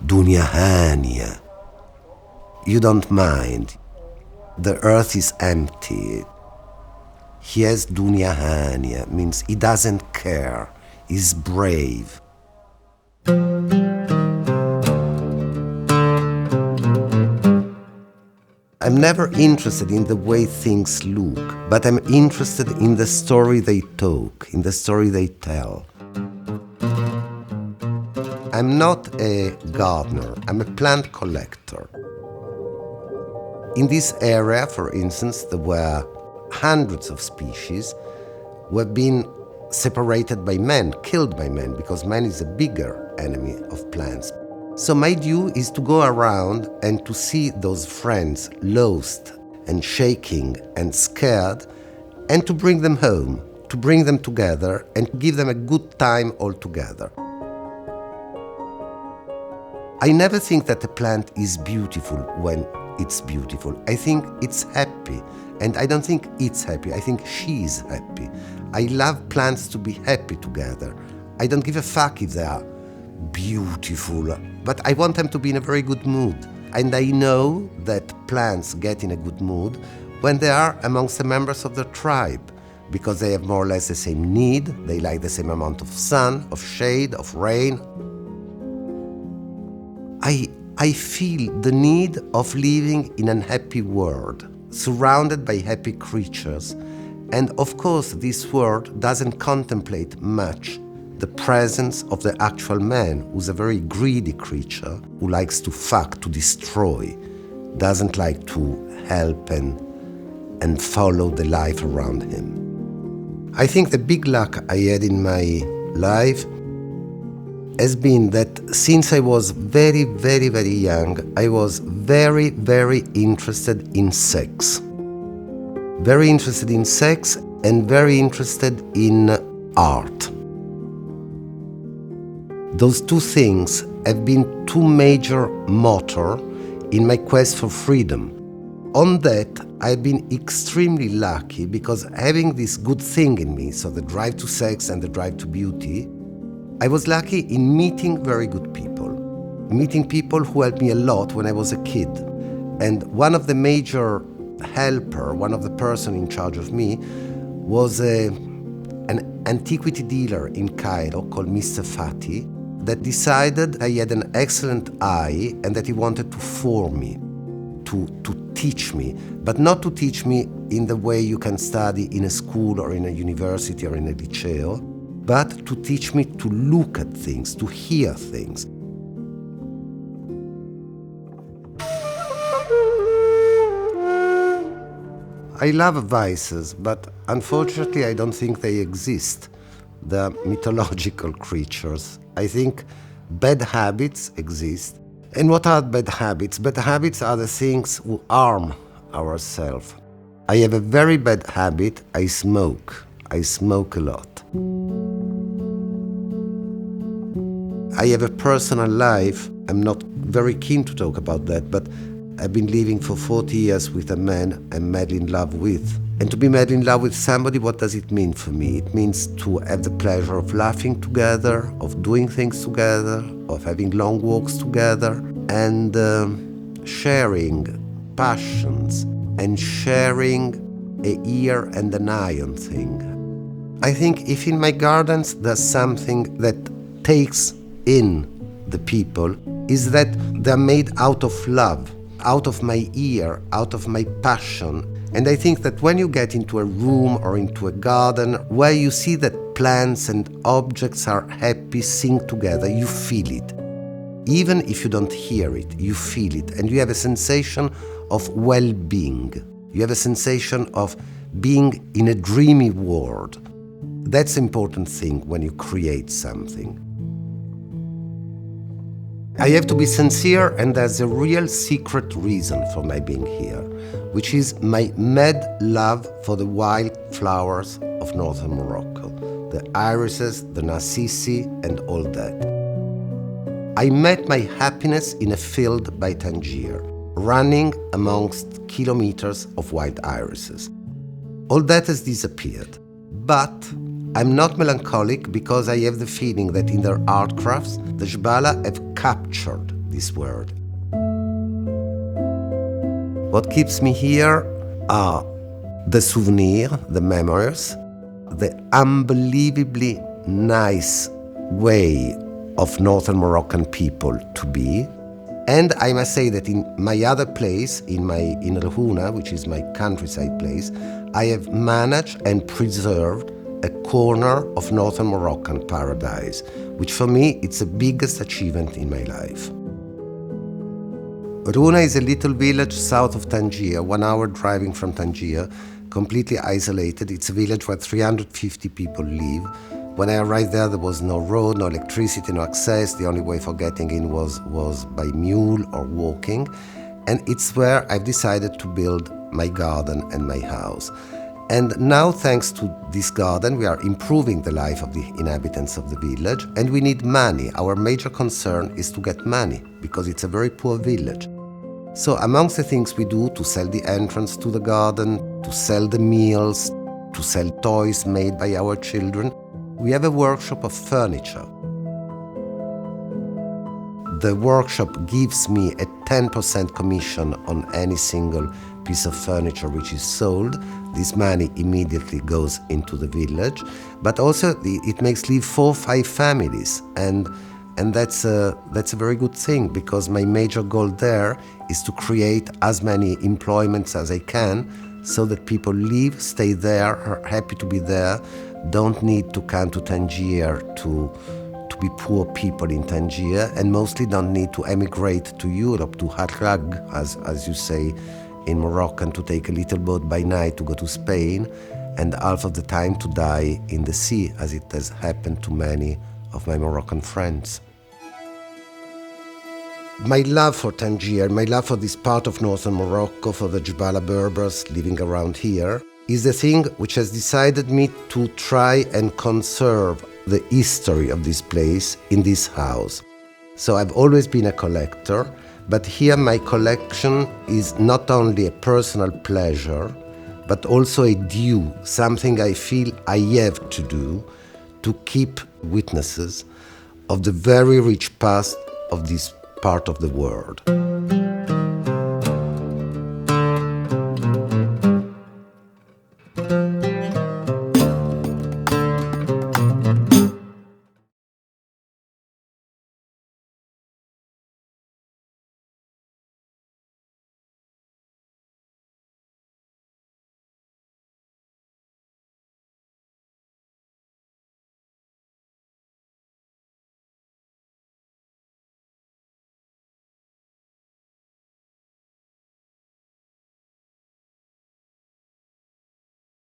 Dunya hania. You don't mind. The earth is empty. He has dunya hania, means he doesn't care. He's brave. I'm never interested in the way things look, but I'm interested in the story they talk, in the story they tell. I'm not a gardener, I'm a plant collector. In this area, for instance, there were hundreds of species who have been separated by men, killed by men, because man is a bigger enemy of plants. So my due is to go around and to see those friends lost and shaking and scared, and to bring them home, to bring them together and give them a good time all together. I never think that a plant is beautiful when it's beautiful. I think it's happy, and I don't think it's happy. I think she's happy. I love plants to be happy together. I don't give a fuck if they are beautiful, but I want them to be in a very good mood. And I know that plants get in a good mood when they are amongst the members of their tribe, because they have more or less the same need, they like the same amount of sun, of shade, of rain. I feel the need of living in a happy world, surrounded by happy creatures. And of course, this world doesn't contemplate much the presence of the actual man, who's a very greedy creature, who likes to fuck, to destroy, doesn't like to help and follow the life around him. I think the big luck I had in my life has been that since I was very, very, very young, I was very, very interested in sex. Very interested in sex and very interested in art. Those two things have been two major motors in my quest for freedom. On that, I've been extremely lucky because having this good thing in me, so the drive to sex and the drive to beauty, I was lucky in meeting very good people. Meeting people who helped me a lot when I was a kid. And one of the major helper, one of the person in charge of me, was an antiquity dealer in Cairo called Mr. Fati, that decided I had an excellent eye and that he wanted to form me, to teach me, but not to teach me in the way you can study in a school or in a university or in a liceo, but to teach me to look at things, to hear things. I love vices, but unfortunately I don't think they exist. They're mythological creatures. I think bad habits exist. And what are bad habits? Bad habits are the things who harm ourselves. I have a very bad habit. I smoke. I smoke a lot. I have a personal life. I'm not very keen to talk about that, but I've been living for 40 years with a man I'm madly in love with. And to be madly in love with somebody, what does it mean for me? It means to have the pleasure of laughing together, of doing things together, of having long walks together, and sharing passions, and sharing a ear and an eye on thing. I think if in my gardens there's something that takes in the people, is that they're made out of love, out of my ear, out of my passion. And I think that when you get into a room or into a garden where you see that plants and objects are happy, sing together, you feel it. Even if you don't hear it, you feel it. And you have a sensation of well-being. You have a sensation of being in a dreamy world. That's an important thing when you create something. I have to be sincere, and there's a real secret reason for my being here, which is my mad love for the wild flowers of northern Morocco, the irises, the narcissi, and all that. I met my happiness in a field by Tangier, running amongst kilometers of wild irises. All that has disappeared, but I'm not melancholic because I have the feeling that in their art crafts, the Jbala have captured this world. What keeps me here are the souvenirs, the memories, the unbelievably nice way of Northern Moroccan people to be. And I must say that in my other place, in Rhouna, which is my countryside place, I have managed and preserved a corner of Northern Moroccan paradise, which for me, it's the biggest achievement in my life. Rhouna is a little village south of Tangier, 1 hour driving from Tangier, completely isolated. It's a village where 350 people live. When I arrived there was no road, no electricity, no access. The only way for getting in was by mule or walking. And it's where I've decided to build my garden and my house. And now, thanks to this garden, we are improving the life of the inhabitants of the village, and we need money. Our major concern is to get money, because it's a very poor village. So amongst the things we do to sell the entrance to the garden, to sell the meals, to sell toys made by our children, we have a workshop of furniture. The workshop gives me a 10% commission on any single piece of furniture which is sold. This money immediately goes into the village, but also it makes live 4 or 5 families, and that's a very good thing, because my major goal there is to create as many employments as I can, so that people live, stay there, are happy to be there, don't need to come to Tangier to be poor people in Tangier, and mostly don't need to emigrate to Europe, to Harrag, as you say in Moroccan, to take a little boat by night to go to Spain, and half of the time to die in the sea, as it has happened to many of my Moroccan friends. My love for Tangier, my love for this part of northern Morocco, for the Jebala Berbers living around here, is the thing which has decided me to try and conserve the history of this place in this house. So I've always been a collector, but here my collection is not only a personal pleasure, but also a due, something I feel I have to do to keep witnesses of the very rich past of this part of the world.